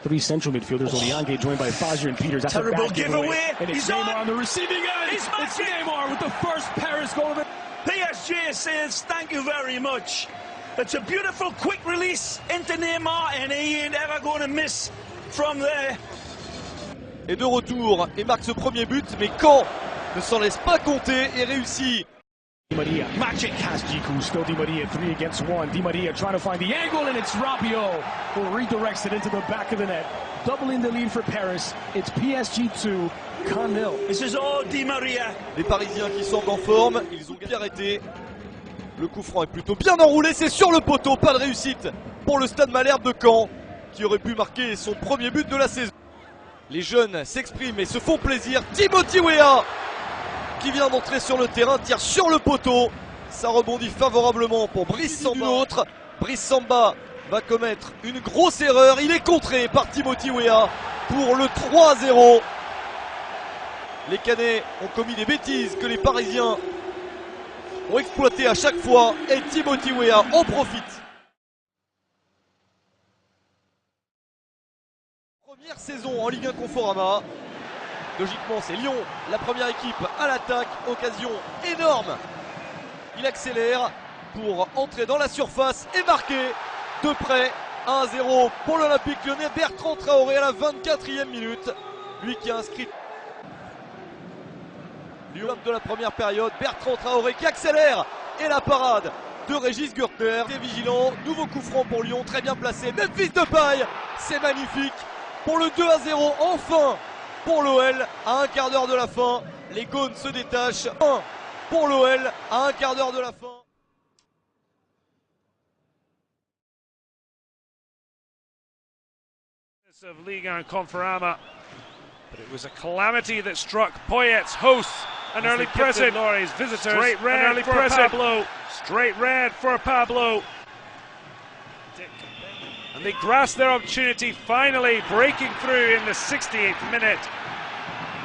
Three central midfielders, Odiange joined by Fazio and Peters. That's terrible a bad giveaway. And it's Neymar on the receiving end. It's Neymar with the first Paris goal of it. PSG says thank you very much. It's a beautiful quick release into Neymar and he ain't ever going to miss from there. Et de retour et marque ce premier but, mais Caen ne s'en laisse pas compter et réussit. Di Maria, magic has Giku, still Di Maria, 3 against 1. Di Maria trying to find the angle, and it's Rabiot who redirects it into the back of the net, doubling the lead for Paris. It's PSG 2, Caen 0. This is all Di Maria. Les Parisiens qui semblent en forme, ils ont bien arrêté. Le coup franc est plutôt bien enroulé, c'est sur le poteau, pas de réussite pour le Stade Malherbe de Caen, qui aurait pu marquer son premier but de la saison. Les jeunes s'expriment et se font plaisir. Timothy Weah, qui vient d'entrer sur le terrain, tire sur le poteau. Ça rebondit favorablement pour Brice Samba. Brice Samba va commettre une grosse erreur. Il est contré par Timothy Weah pour le 3-0. Les Canets ont commis des bêtises que les Parisiens ont exploité à chaque fois et Timothy Weah en profite. Première saison en Ligue 1 Conforama. Logiquement, c'est Lyon, la première équipe à l'attaque. Occasion énorme. Il accélère pour entrer dans la surface et marquer de près 1-0 pour l'Olympique Lyonnais. Bertrand Traoré à la 24e minute. Lui qui a inscrit l'homme de la première période. Bertrand Traoré qui accélère. Et la parade de Régis Gürtner. C'est vigilant. Nouveau coup franc pour Lyon. Très bien placé. Memphis Depay. C'est magnifique. Pour le 2-0, enfin pour l'OL, à un quart d'heure de la fin, les Gaunes se détachent. 1 pour l'OL, à un quart d'heure de la fin. Of Ligue 1 Conforama, but it was a calamity that struck Poyet's hosts. An early present, Laurie's visitors. Straight red early for Pablo. Straight red for Pablo. And they grasped their opportunity, finally breaking through in the 68th minute.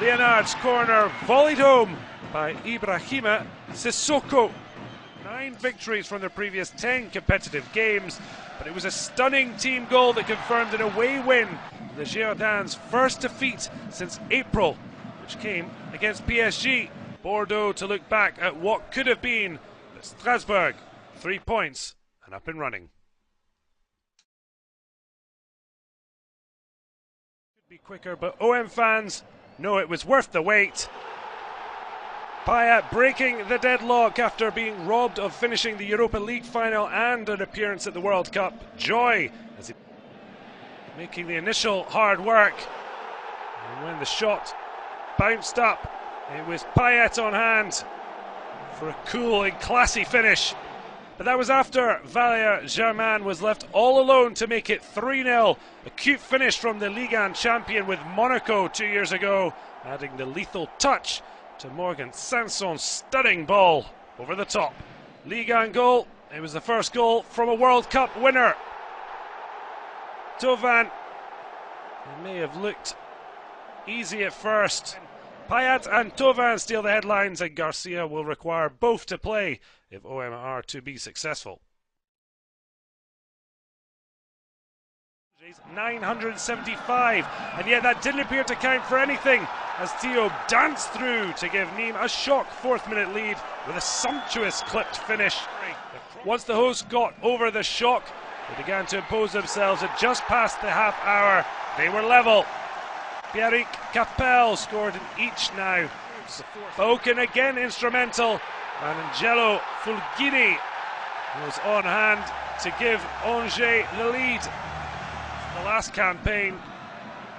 Leonard's corner volleyed home by Ibrahima Sissoko. 9 victories from their previous 10 competitive games, but it was a stunning team goal that confirmed an away win. The Girondins' first defeat since April, which came against PSG. Bordeaux to look back at what could have been, but Strasbourg, 3 points and up and running. Be quicker, but OM fans know it was worth the wait. Payet breaking the deadlock after being robbed of finishing the Europa League final and an appearance at the World Cup. Joy as he making the initial hard work. And when the shot bounced up, it was Payet on hand for a cool and classy finish. But that was after Valère Germain was left all alone to make it 3-0. A cute finish from the Ligue 1 champion with Monaco 2 years ago, adding the lethal touch to Morgan Sanson's stunning ball over the top. Ligue 1 goal, it was the first goal from a World Cup winner. Thauvin, it may have looked easy at first. Payet and Thauvin steal the headlines, and Garcia will require both to play if OM are to be successful. 975, and yet that didn't appear to count for anything as Theo danced through to give Nîmes a shock 4th minute lead with a sumptuous clipped finish. Once the hosts got over the shock, they began to impose themselves at just past the half hour. They were level. Pierrick Capel scored in each now. Boken again instrumental, and Angelo Fulgini was on hand to give Angers the lead. The last campaign,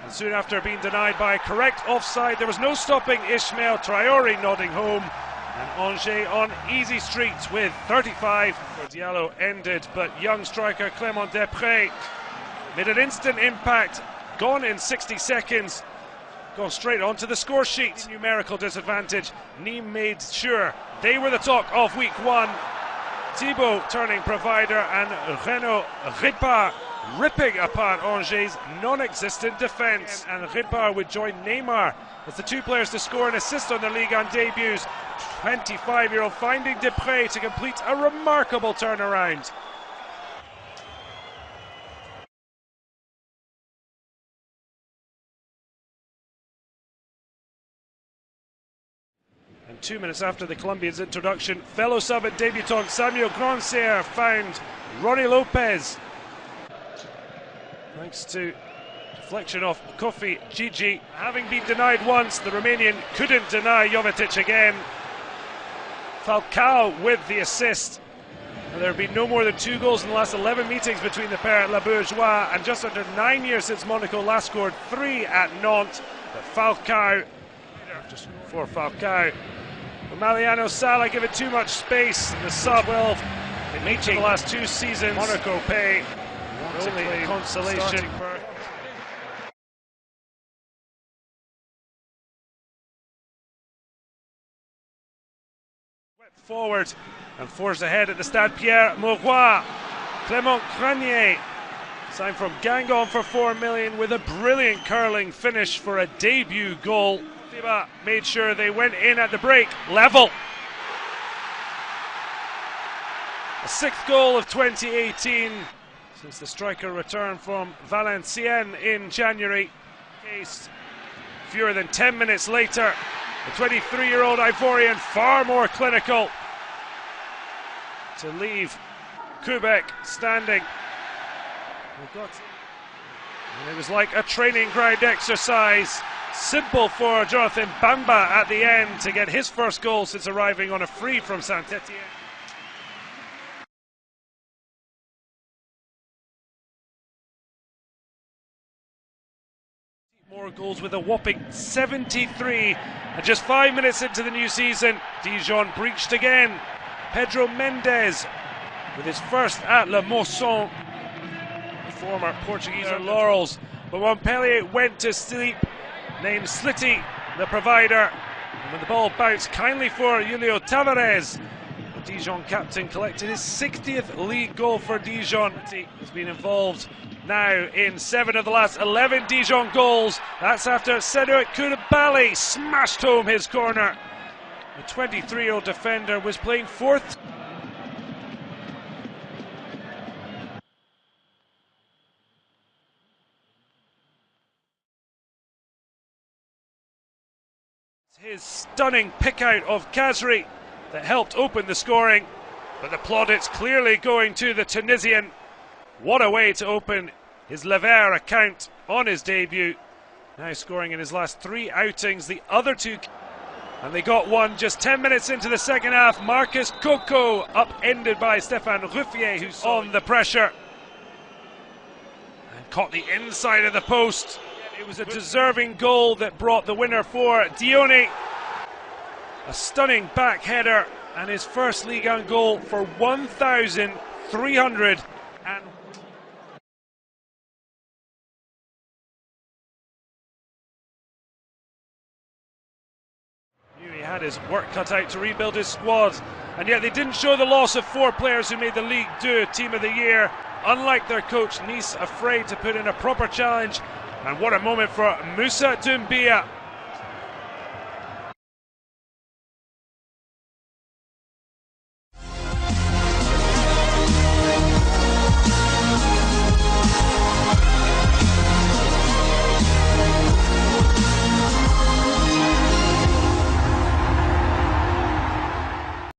and soon after being denied by a correct offside, there was no stopping Ismael Traoré nodding home, and Angers on easy streets with 35. Diallo ended, but young striker Clément Desprez made an instant impact, gone in 60 seconds, gone straight onto the score sheet. Numerical disadvantage. Nîmes made sure they were the talk of week 1. Thibaut turning provider and Renaud Ripard ripping apart Angers' non-existent defence. And Ripard would join Neymar as the 2 players to score and assist on their Ligue 1 debuts. 25-year-old finding Desprez to complete a remarkable turnaround. 2 minutes after the Colombian's introduction, fellow sub and debutant Samuel Grandsir found Ronnie Lopez. Thanks to deflection off Kofi Gigi. Having been denied once, the Romanian couldn't deny Jovetic again. Falcao with the assist. There have been no more than 2 goals in the last 11 meetings between the pair at La Bourgeois, and just under 9 years since Monaco last scored 3 at Nantes. But Falcao, just for Falcao, Emiliano Sala given too much space. The sub, well, in each of the last 2 seasons, Monaco pay only consolation. Forward and forced ahead at the Stade Pierre Mauroy. Clément Grenier signed from Guingamp for 4 million with a brilliant curling finish for a debut goal. Tiba made sure they went in at the break, level. A 6th goal of 2018 since the striker returned from Valenciennes in January. Case fewer than 10 minutes later, the 23-year-old Ivorian far more clinical to leave Quebec standing. And it was like a training ground exercise. Simple for Jonathan Bamba at the end to get his first goal since arriving on a free from Saint-Etienne. More goals with a whopping 73, and just 5 minutes into the new season, Dijon breached again. Pedro Mendes with his first at Le Mosson, former Portuguese laurels, but Montpellier went to sleep, named Slitty the provider, and when the ball bounced kindly for Julio Tavares, the Dijon captain collected his 60th league goal for Dijon. He's been involved now in 7 of the last 11 Dijon goals. That's after Cedric Koulibaly smashed home his corner. The 23-year-old defender was playing 4th. His stunning pick out of Khazri that helped open the scoring, but the plaudits clearly going to the Tunisian. What a way to open his Lever account on his debut. Now scoring in his last 3 outings, the other 2. And they got one just 10 minutes into the second half. Marcus Coco upended by Stéphane Ruffier, who's on the pressure. And caught the inside of the post. It was a deserving goal that brought the winner for Dione. A stunning back header and his first Ligue 1 goal for 1,300. He had his work cut out to rebuild his squad, and yet they didn't show the loss of 4 players who made the Ligue 2 Team of the Year. Unlike their coach, Nice afraid to put in a proper challenge, and what a moment for Moussa Doumbia.